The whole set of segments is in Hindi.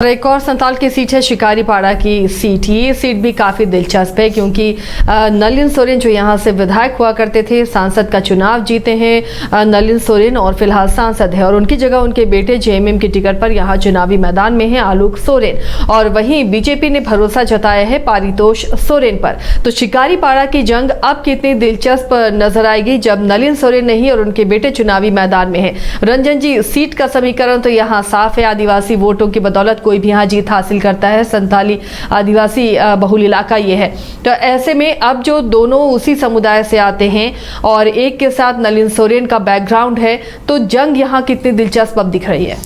एक और संताल की सीट है शिकारीपाड़ा की सीट। ये सीट भी काफ़ी दिलचस्प है क्योंकि नलिन सोरेन जो यहाँ से विधायक हुआ करते थे, सांसद का चुनाव जीते हैं नलिन सोरेन और फिलहाल सांसद है, और उनकी जगह उनके बेटे जेएमएम की टिकट पर यहाँ चुनावी मैदान में है आलोक सोरेन, और वहीं बीजेपी ने भरोसा जताया है पारितोष सोरेन पर। तो शिकारीपाड़ा की जंग अब कितनी दिलचस्प नजर आएगी जब नलिन सोरेन नहीं और उनके बेटे चुनावी मैदान में है। रंजन जी, सीट का समीकरण तो यहाँ साफ है, आदिवासी वोटों की बदौलत कोई भी यहाँ जीत हासिल करता है। संताली आदिवासी बहुल इलाका ये है, तो ऐसे में अब जो दोनों उसी समुदाय से आते हैं और एक के साथ नलिन सोरेन का बैकग्राउंड है, तो जंग यहाँ कितनी दिलचस्प अब दिख रही है।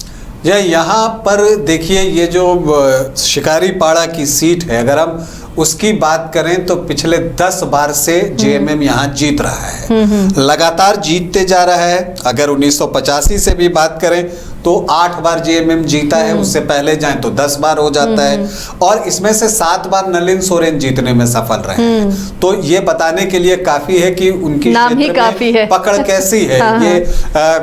यहाँ पर देखिए, ये जो शिकारीपाड़ा की सीट है, अगर हम उसकी बात करें तो पिछले 10 बार से जेएमएम यहाँ जीत रहा है, लगातार जीतते जा रहा है। अगर 1985 से भी बात करें तो 8 बार जेएमएम जीता है, उससे पहले जाएं तो 10 बार हो जाता है, और इसमें से 7 बार नलिन सोरेन जीतने में सफल रहे हैं। तो ये बताने के लिए काफी है कि उनकी नाम ही काफी है। पकड़ कैसी है। ये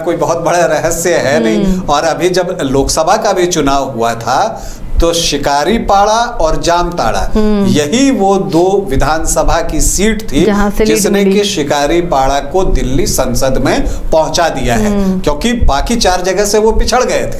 कोई बहुत बड़ा रहस्य है नहीं। और अभी जब लोकसभा का भी चुनाव हुआ था तो शिकारीपाड़ा और जामताड़ा यही वो 2 विधानसभा की सीट थी जिसने कि शिकारीपाड़ा को दिल्ली संसद में पहुंचा दिया है, क्योंकि बाकी 4 जगह से वो पिछड़ गए थे,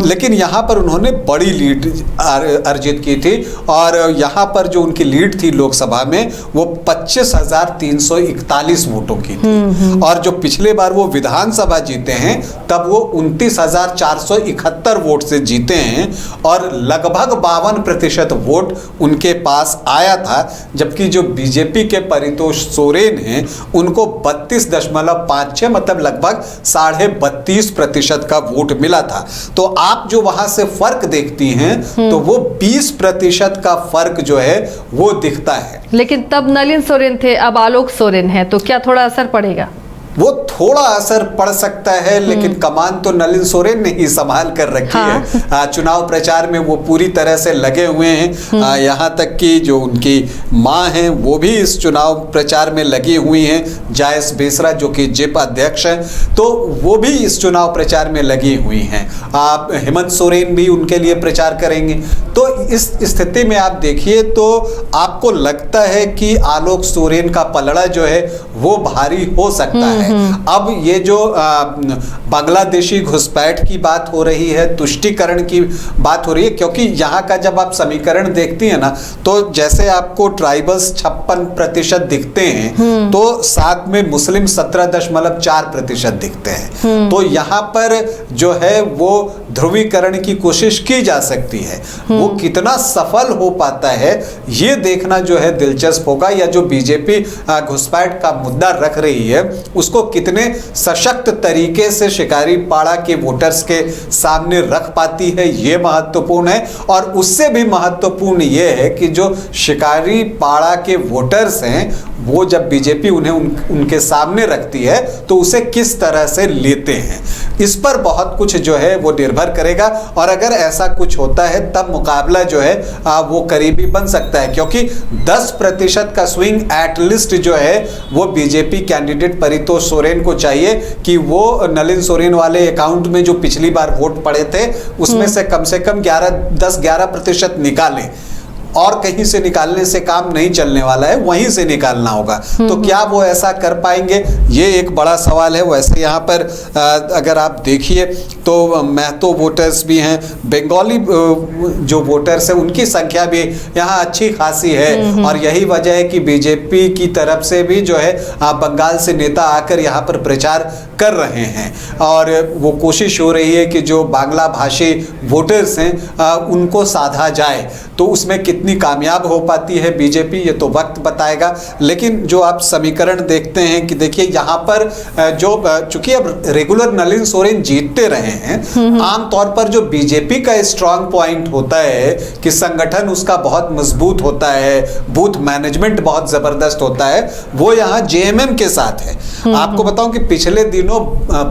लेकिन यहाँ पर उन्होंने बड़ी लीड अर्जित की थी। और यहाँ पर जो उनकी लीड थी लोकसभा में वो 25,341 वोटों की थी, और जो पिछले बार वो विधानसभा जीते हैं तब वो 29,471 वोट से जीते हैं, और लगभग 52% वोट उनके पास आया था। जबकि जो बीजेपी के पारितोष सोरेन हैं उनको 32.56 मतलब लगभग 32.5% का वोट मिला था। तो आप जो वहां से फर्क देखती हैं तो वो 20% का फर्क जो है वो दिखता है। लेकिन तब नलिन सोरेन थे, अब आलोक सोरेन है, तो क्या थोड़ा असर पड़ेगा? वो थोड़ा असर पड़ सकता है, लेकिन कमान तो नलिन सोरेन ने ही संभाल कर रखी है। चुनाव प्रचार में वो पूरी तरह से लगे हुए हैं। यहाँ तक कि जो उनकी माँ हैं वो भी इस चुनाव प्रचार में लगी हुई हैं, जायस बेसरा जो कि जिप अध्यक्ष हैं, तो वो भी इस चुनाव प्रचार में लगी हुई हैं। आप हेमंत सोरेन भी उनके लिए प्रचार करेंगे। तो इस स्थिति में आप देखिए तो आपको लगता है कि आलोक सोरेन का पलड़ा जो है वो भारी हो सकता है। अब ये जो बांग्लादेशी घुसपैठ की बात हो रही है, तुष्टीकरण की बात हो रही है, क्योंकि यहाँ का जब आप समीकरण देखती है ना तो जैसे आपको ट्राइबल्स 56% दिखते हैं तो साथ में मुस्लिम 17.4% दिखते हैं। तो यहाँ पर जो है वो ध्रुवीकरण की कोशिश की जा सकती है। वो कितना सफल हो पाता है ये देखना जो है दिलचस्प होगा, या जो बीजेपी घुसपैठ का मुद्दा रख रही है उसको कितने सशक्त तरीके से शिकारीपाड़ा के वोटर्स के सामने रख पाती है, ये महत्वपूर्ण है। और उससे भी महत्वपूर्ण ये है कि जो शिकारीपाड़ा के वोटर्स हैं वो जब बीजेपी उन्हें उनके सामने रखती है तो उसे किस तरह से लेते हैं, इस पर बहुत कुछ जो है वो निर्भर करेगा। और अगर ऐसा कुछ होता है तब मुकाबला जो है वो करीबी बन सकता है, क्योंकि 10% का स्विंग एटलीस्ट जो है वो बीजेपी कैंडिडेट पारितोष सोरेन को चाहिए कि वो नलिन सोरेन वाले अकाउंट में जो पिछली बार वोट पड़े थे उसमें से कम 10-11% निकालें। और कहीं से निकालने से काम नहीं चलने वाला है, वहीं से निकालना होगा। तो क्या वो ऐसा कर पाएंगे, ये एक बड़ा सवाल है। वैसे यहाँ पर अगर आप देखिए तो महतो वोटर्स भी हैं, बंगाली जो वोटर्स हैं उनकी संख्या भी यहाँ अच्छी खासी है, और यही वजह है कि बीजेपी की तरफ से भी जो है बंगाल से नेता आकर यहाँ पर प्रचार कर रहे हैं, और वो कोशिश हो रही है कि जो बांग्ला भाषी वोटर्स हैं उनको साधा जाए। तो उसमें कितनी कामयाब हो पाती है बीजेपी ये तो वक्त बताएगा। लेकिन जो आप समीकरण देखते हैं कि देखिए यहाँ पर जो चूंकि अब रेगुलर नलिन सोरेन जीतते रहे हैं, आमतौर पर जो बीजेपी का स्ट्रांग पॉइंट होता है कि संगठन उसका बहुत मजबूत होता है, बूथ मैनेजमेंट बहुत जबरदस्त होता है, वो यहाँ जेएमएम के साथ है। आपको बताऊं कि पिछले दिनों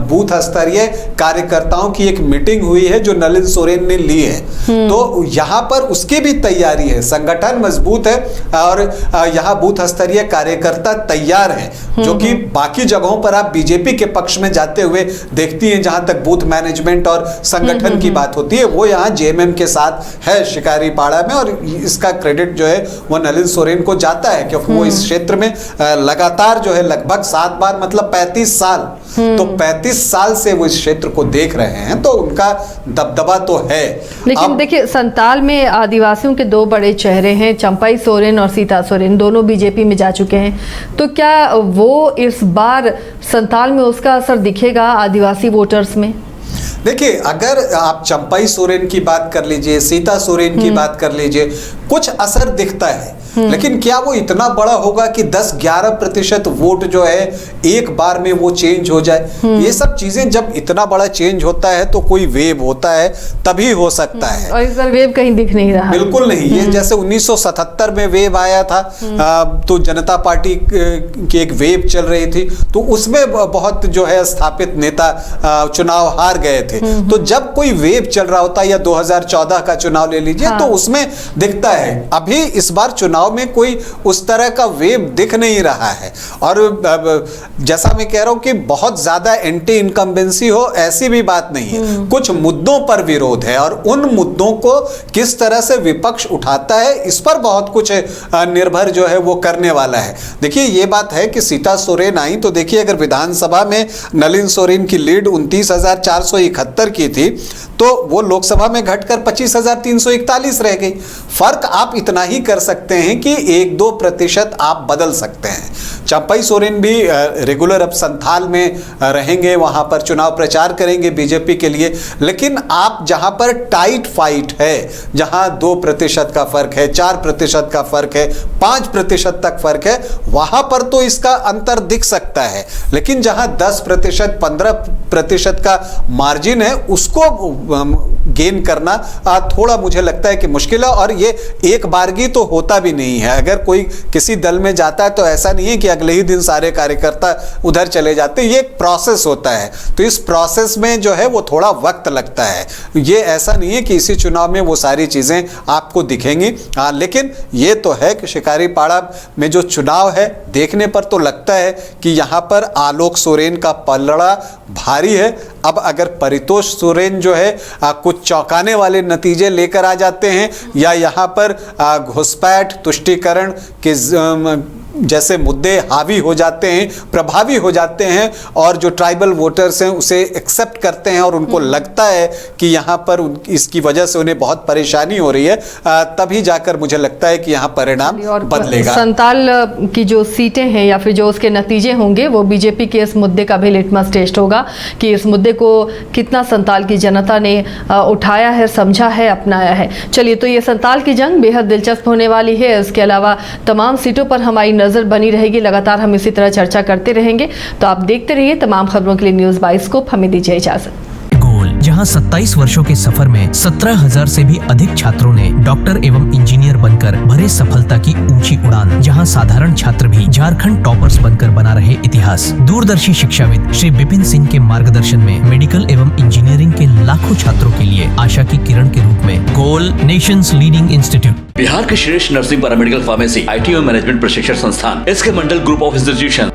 बूथ स्तरीय कार्यकर्ताओं की एक मीटिंग हुई है जो नलिन सोरेन ने ली है, तो यहाँ पर उसकी भी तैयारी है। संगठन मजबूत है और यहाँ बूथ स्तरीय कार्यकर्ता तैयार हैं, जो कि बाकी जगहों पर आप बीजेपी के पक्ष में जाते हुए देखती हैं। जहां तक बूथ मैनेजमेंट और संगठन की बात होती है, वो यहाँ जेएमएम के साथ है शिकारीपाड़ा में, और इसका क्रेडिट जो है वो नलिन सोरेन को जाता है, क्योंकि वो इस क्षेत्र में लगातार जो है लगभग 7 बार, मतलब 35 साल, तो 35 साल से वो इस क्षेत्र को देख रहे हैं, तो उनका दबदबा तो है। लेकिन देखिए, संताल में आदिवासियों के 2 बड़े चेहरे हैं, चंपाई सोरेन और सीता सोरेन, दोनों बीजेपी में जा चुके हैं, तो क्या वो इस बार संताल में उसका असर दिखेगा आदिवासी वोटर्स में? देखिए, अगर आप चंपाई सोरेन की बात कर लीजिए, सीता सोरेन की बात कर लीजिए, कुछ असर दिखता है, लेकिन क्या वो इतना बड़ा होगा कि 10-11% वोट जो है एक बार में वो चेंज हो जाए? ये सब चीजें जब इतना बड़ा चेंज होता है तो कोई वेव होता है, तभी हो सकता है। और इस बार वेव कहीं दिख नहीं रहा। बिल्कुल नहीं। ये जैसे 1977 में वेव आया था, तो जनता पार्टी की एक वेव चल रही थी, तो उसमें बहुत जो है स्थापित नेता चुनाव हार गए थे। तो जब कोई वेव चल रहा होता है, या 2014 का चुनाव ले लीजिए, तो उसमें दिखता है। अभी इस बार चुनाव में कोई उस तरह का वेव दिख नहीं रहा है, और जैसा मैं कह रहा हूं कि बहुत ज्यादा एंटी इनकम्बेंसी हो, ऐसी भी बात नहीं है। कुछ मुद्दों पर विरोध है, और उन मुद्दों को किस तरह से विपक्ष उठाता है, इस पर बहुत कुछ निर्भर जो है वो करने वाला है। देखिए, ये बात है कि सीता सोरेन आई, तो देखिए अगर विधानसभा में नलिन सोरेन की लीड 29,471 की थी, तो वो लोकसभा में घटकर 25,341 रह गई। फर्क आप इतना ही कर सकते हैं कि 1-2% आप बदल सकते हैं। चंपाई सोरेन भी रेगुलर अब संथाल में रहेंगे, वहां पर चुनाव प्रचार करेंगे बीजेपी के लिए, लेकिन आप जहां पर टाइट फाइट है, जहां 2% का फर्क है, 4% का फर्क है, 5% तक फर्क है, वहां पर तो इसका अंतर दिख सकता है। लेकिन जहां 10%, 15% का मार्जिन है, उसको गेन करना थोड़ा मुझे लगता है कि मुश्किल है। और ये एक बारगी तो होता भी नहीं है। अगर कोई किसी दल में जाता है तो ऐसा नहीं है कि अगले ही दिन सारे कार्यकर्ता उधर चले जाते हैं। ये एक प्रोसेस होता है, तो इस प्रोसेस में जो है वो थोड़ा वक्त लगता है। ये ऐसा नहीं है कि इसी चुनाव में वो सारी चीजें आपको दिखेंगी। लेकिन ये तो है कि शिकारीपाड़ा में जो चुनाव है, देखने पर तो लगता है कि यहाँ पर आलोक सोरेन का पलड़ा भारी है। अब अगर परितोष सोरेन जो है कुछ चौंकाने वाले नतीजे लेकर आ जाते हैं, या यहाँ पर घुसपैठ, तुष्टीकरण के जैसे मुद्दे हावी हो जाते हैं, प्रभावी हो जाते हैं, और जो ट्राइबल वोटर्स हैं उसे एक्सेप्ट करते हैं, और उनको लगता है कि यहाँ पर इसकी वजह से उन्हें बहुत परेशानी हो रही है, तभी जाकर मुझे लगता है कि यहाँ परिणाम बदलेगा। संताल की जो सीटें हैं या फिर जो उसके नतीजे होंगे, वो बीजेपी के इस मुद्दे का भी लिटमस टेस्ट होगा कि इस मुद्दे को कितना संताल की जनता ने उठाया है, समझा है, अपनाया है। चलिए, तो ये संताल की जंग बेहद दिलचस्प होने वाली है। इसके अलावा तमाम सीटों पर हमारी नजर बनी रहेगी, लगातार हम इसी तरह चर्चा करते रहेंगे। तो आप देखते रहिए तमाम खबरों के लिए न्यूज़ बाइस्कोप। हमें दीजिए इजाजत। जहां 27 वर्षों के सफर में 17,000 से भी अधिक छात्रों ने डॉक्टर एवं इंजीनियर बनकर भरे सफलता की ऊंची उड़ान, जहां साधारण छात्र भी झारखंड टॉपर्स बनकर बना रहे इतिहास। दूरदर्शी शिक्षाविद श्री विपिन सिंह के मार्गदर्शन में मेडिकल एवं इंजीनियरिंग के लाखों छात्रों के लिए आशा की किरण के रूप में गोल नेशंस लीडिंग इंस्टीट्यूट, बिहार के श्रेष्ठ नर्सिंग, पैरामेडिकल, फार्मेसी, IT और मैनेजमेंट प्रशिक्षण संस्थान, इसके मंडल ग्रुप ऑफ इंस्टीट्यूशन